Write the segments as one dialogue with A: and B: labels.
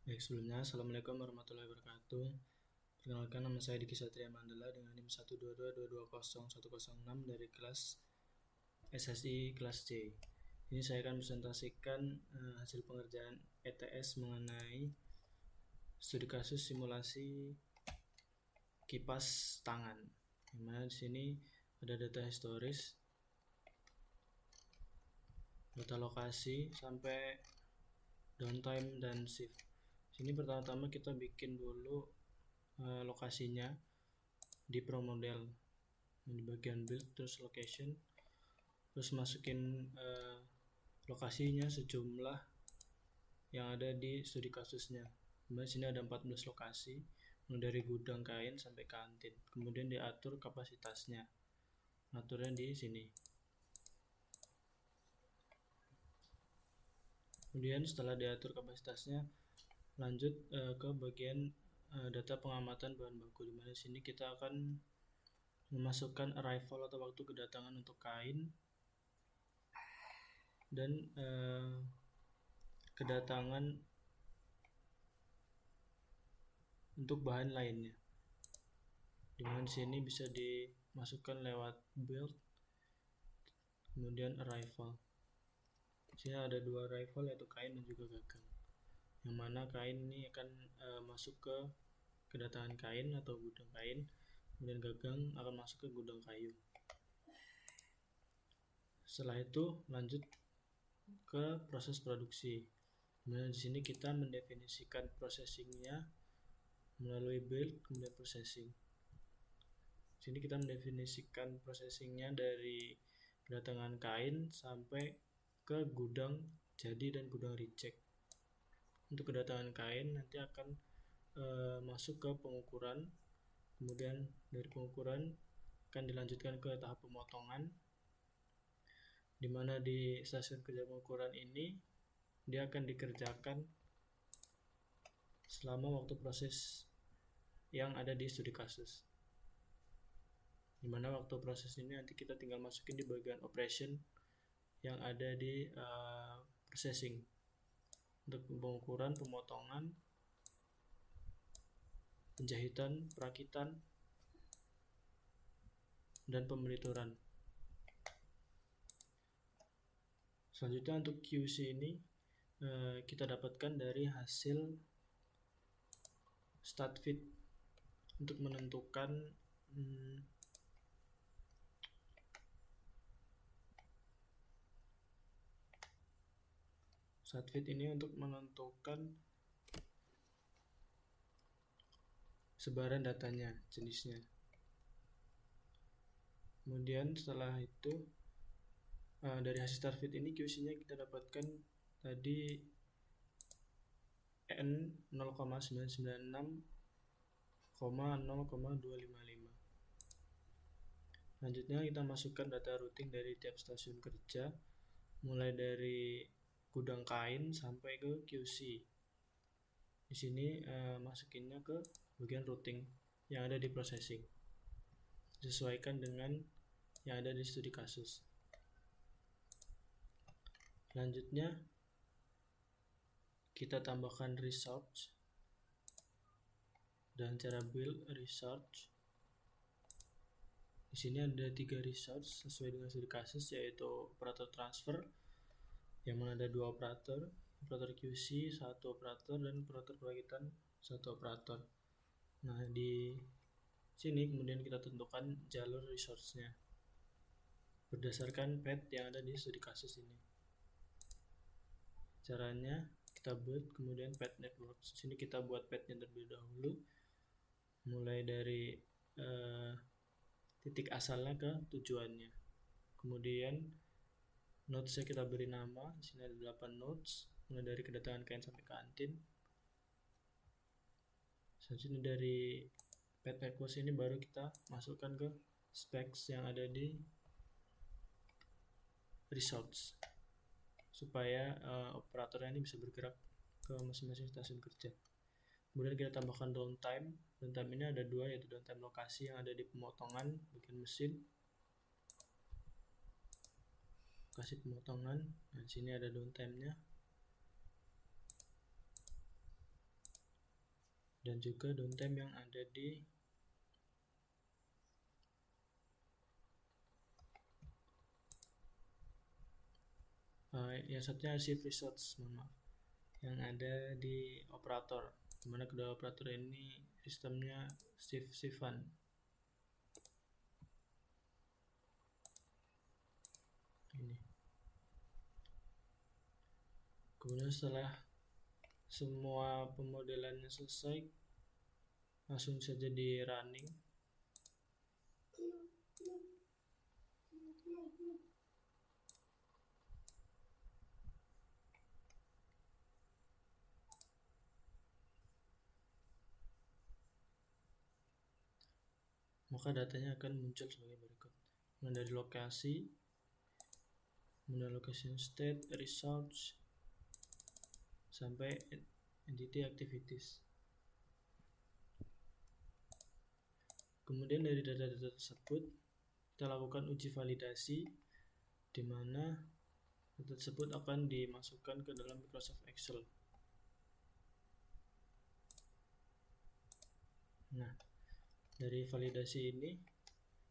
A: Baik, sebelumnya Assalamualaikum warahmatullahi wabarakatuh. Perkenalkan, nama saya Diki Satria Mandala dengan NIM 122220106 dari kelas SSI kelas C. Ini saya akan presentasikan hasil pengerjaan ETS mengenai studi kasus simulasi kipas tangan. Dimana di sini ada data historis, data lokasi sampai downtime dan shift. Sini pertama-tama kita bikin dulu lokasinya di Pro Model di bagian build, terus location, terus masukin lokasinya sejumlah yang ada di studi kasusnya. Di sini ada 14 lokasi, dari gudang kain sampai kantin. Kemudian diatur kapasitasnya, aturnya di sini. Kemudian setelah diatur kapasitasnya, lanjut ke bagian data pengamatan bahan baku. Di mana sini kita akan memasukkan arrival atau waktu kedatangan untuk kain dan kedatangan untuk bahan lainnya. Di mana sini bisa dimasukkan lewat build, kemudian arrival. Di sini ada dua arrival, yaitu kain dan juga gagang. Yang mana kain ini akan masuk ke kedatangan kain atau gudang kain, kemudian gagang akan masuk ke gudang kayu. Setelah itu lanjut ke proses produksi. Nah, di sini kita mendefinisikan processingnya melalui build, kemudian processing. Di sini kita mendefinisikan processingnya dari kedatangan kain sampai ke gudang jadi dan gudang reject. Untuk kedatangan kain nanti akan masuk ke pengukuran, kemudian dari pengukuran akan dilanjutkan ke tahap pemotongan, di mana di stasiun kerja pengukuran ini dia akan dikerjakan selama waktu proses yang ada di studi kasus. Di mana waktu proses ini nanti kita tinggal masukin di bagian operation yang ada di processing. Untuk pengukuran, pemotongan, penjahitan, perakitan, dan pemelituran. Selanjutnya untuk QC ini kita dapatkan dari hasil start fit untuk menentukan start fit ini untuk menentukan sebaran datanya, jenisnya. Kemudian setelah itu dari hasil start fit ini QC-nya kita dapatkan tadi N 0,996,0,255. Selanjutnya kita masukkan data routing dari tiap stasiun kerja, mulai dari gudang kain sampai ke QC. Di sini masukinnya ke bagian routing yang ada di processing, disesuaikan dengan yang ada di studi kasus. Selanjutnya kita tambahkan research dan cara build research. Di sini ada 3 research sesuai dengan studi kasus, yaitu operator transfer, yang mana ada 2 operator QC 1 operator, dan operator perakitan 1 operator. Nah, di sini kemudian kita tentukan jalur resource-nya berdasarkan path yang ada di studi kasus ini. Caranya kita build, kemudian path network. Di sini kita buat path-nya terlebih dahulu, mulai dari titik asalnya ke tujuannya. Kemudian nodes-nya kita beri nama. Di sini ada 8 nodes, mulai dari kedatangan kain sampai kantin. Selanjutnya dari path network ini baru kita masukkan ke specs yang ada di resource, supaya operatornya ini bisa bergerak ke masing-masing stasiun kerja. Kemudian kita tambahkan downtime. Downtime ini ada 2, yaitu downtime lokasi yang ada di pemotongan bagian mesin, lokasi pemotongan. Nah, di sini ada downtime-nya. dan juga downtime yang ada di yang satunya receive results, yang ada di operator, dimana kedua operator ini sistemnya shift-shiftan. Ini. Kemudian setelah semua pemodelannya selesai, langsung saja di running. Maka datanya akan muncul sebagai berikut. Dari lokasi, kemudian location state, results, sampai entity activities. Kemudian dari data-data tersebut kita lakukan uji validasi, di mana data tersebut akan dimasukkan ke dalam Microsoft Excel. Nah, dari validasi ini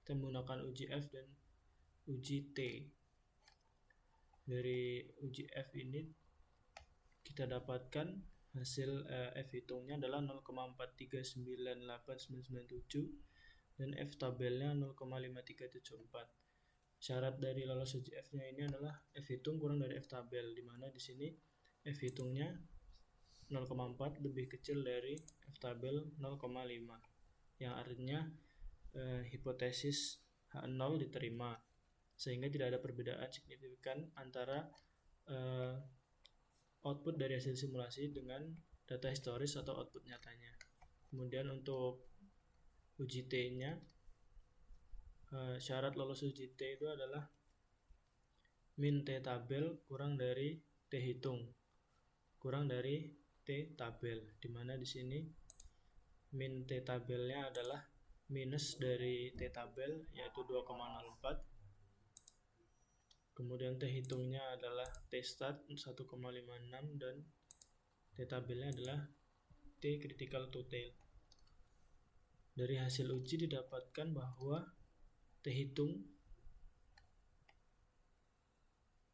A: kita menggunakan uji F dan uji T. Dari uji F ini kita dapatkan hasil F hitungnya adalah 0,4398997 dan F tabelnya 0,5374. Syarat dari lolos uji F-nya ini adalah F hitung kurang dari F tabel, di mana di sini F hitungnya 0,4 lebih kecil dari F tabel 0,5, yang artinya hipotesis H0 diterima, sehingga tidak ada perbedaan signifikan antara output dari hasil simulasi dengan data historis atau output nyatanya. Kemudian untuk uji T-nya, syarat lolos uji T itu adalah min T tabel kurang dari T hitung kurang dari T tabel, dimana di sini min T tabelnya adalah minus dari T tabel, yaitu 2,04. Kemudian T hitungnya adalah T start 1,56 dan T tabelnya adalah T critical to tail. Dari hasil uji didapatkan bahwa T hitung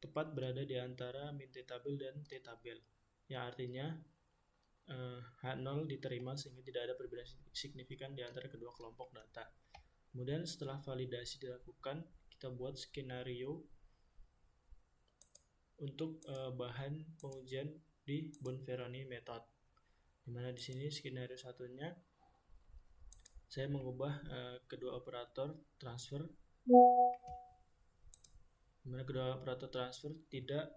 A: tepat berada di antara min T tabel dan T tabel, yang artinya H0 diterima sehingga tidak ada perbedaan signifikan di antara kedua kelompok data. Kemudian setelah validasi dilakukan, kita buat skenario untuk bahan pengujian di Bonferroni method. Dimana di sini skenario satunya saya mengubah kedua operator transfer, dimana kedua operator transfer tidak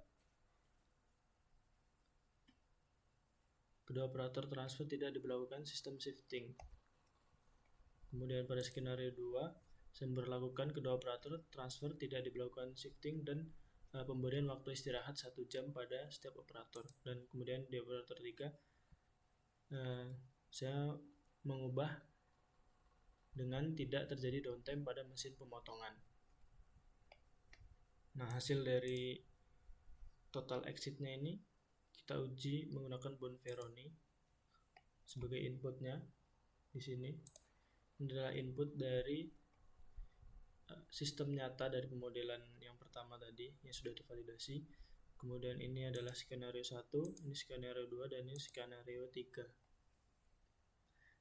A: diberlakukan sistem shifting. Kemudian pada skenario 2 saya memperlakukan kedua operator transfer tidak diberlakukan shifting dan pemberian waktu istirahat 1 jam pada setiap operator. Dan kemudian di operator 3 saya mengubah dengan tidak terjadi downtime pada mesin pemotongan. Nah, hasil dari total exit-nya ini kita uji menggunakan Bonferroni sebagai inputnya. Di sini adalah input dari sistem nyata dari pemodelan yang pertama tadi yang sudah divalidasi. Kemudian ini adalah skenario 1, ini skenario 2, dan ini skenario 3.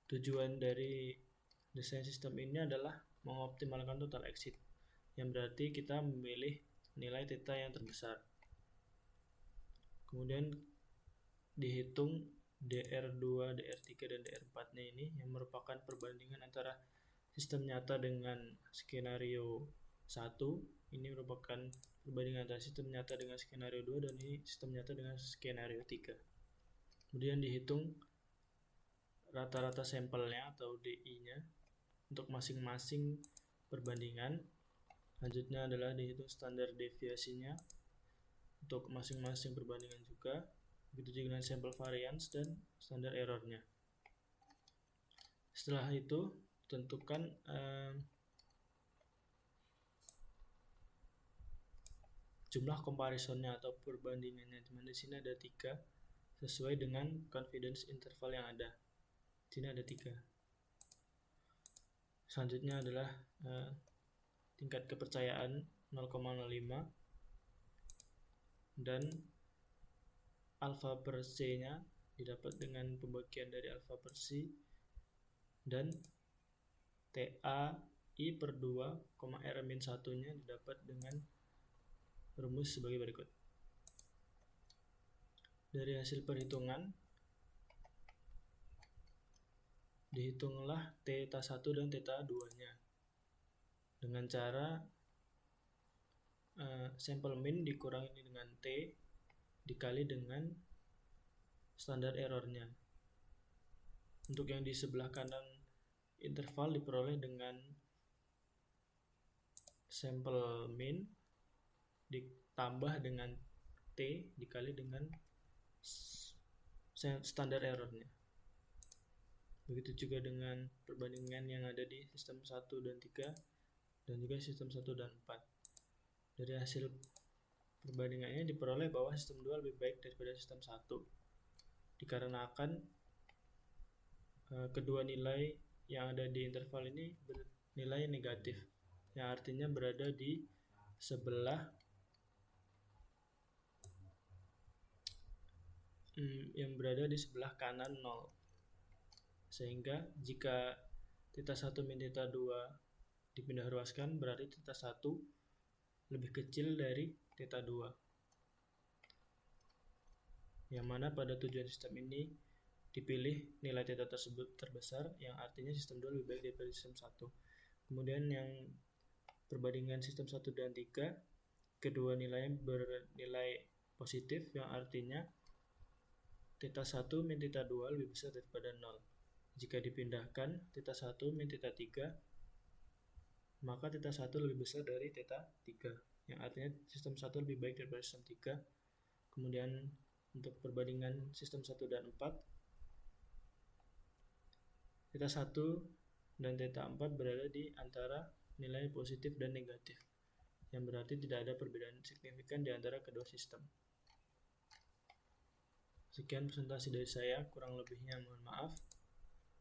A: Tujuan dari desain sistem ini adalah mengoptimalkan total exit, yang berarti kita memilih nilai theta yang terbesar. Kemudian dihitung DR2, DR3, dan DR4-nya ini yang merupakan perbandingan antara sistem nyata dengan skenario 1. Ini merupakan perbandingan antara sistem nyata dengan skenario 2, dan ini sistem nyata dengan skenario 3. Kemudian dihitung rata-rata sampelnya atau DI-nya untuk masing-masing perbandingan. Selanjutnya adalah dihitung standar deviasinya untuk masing-masing perbandingan juga. Begitu juga dengan sampel variance dan standar errornya. Setelah itu tentukan jumlah comparisonnya atau perbandingannya, di mana di sini ada 3 sesuai dengan confidence interval yang ada. Sini ada 3. Selanjutnya adalah tingkat kepercayaan 0,05 dan alfa per C nya didapat dengan pembagian dari alfa per C, dan TA I per 2, R-1 nya didapat dengan rumus sebagai berikut. Dari hasil perhitungan, dihitunglah θ1 dan θ2 nya dengan cara sampel mean dikurangi dengan T dikali dengan standar errornya. Untuk yang di sebelah kanan interval diperoleh dengan sampel mean ditambah dengan T dikali dengan standar errornya. Begitu juga dengan perbandingan yang ada di sistem 1 dan 3 dan juga sistem 1 dan 4. Dari hasil perbandingannya diperoleh bahwa sistem 2 lebih baik daripada sistem 1 dikarenakan kedua nilai yang ada di interval ini bernilai negatif, yang artinya berada di sebelah kanan 0. Sehingga jika θ1 min θ2 dipindah ruaskan, berarti θ1 lebih kecil dari θ2. Yang mana pada tujuan sistem ini dipilih nilai θ tersebut terbesar, yang artinya sistem 2 lebih baik daripada sistem 1. Kemudian yang perbandingan sistem 1 dan 3, kedua nilainya bernilai positif, yang artinya θ1 min θ2 lebih besar daripada 0. Jika dipindahkan θ1 min θ3, maka θ1 lebih besar dari θ3, yang artinya sistem 1 lebih baik daripada sistem 3. Kemudian untuk perbandingan sistem 1 dan 4, θ1 dan θ4 berada di antara nilai positif dan negatif, yang berarti tidak ada perbedaan signifikan di antara kedua sistem. Sekian presentasi dari saya, kurang lebihnya mohon maaf.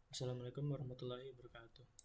A: Assalamualaikum warahmatullahi wabarakatuh.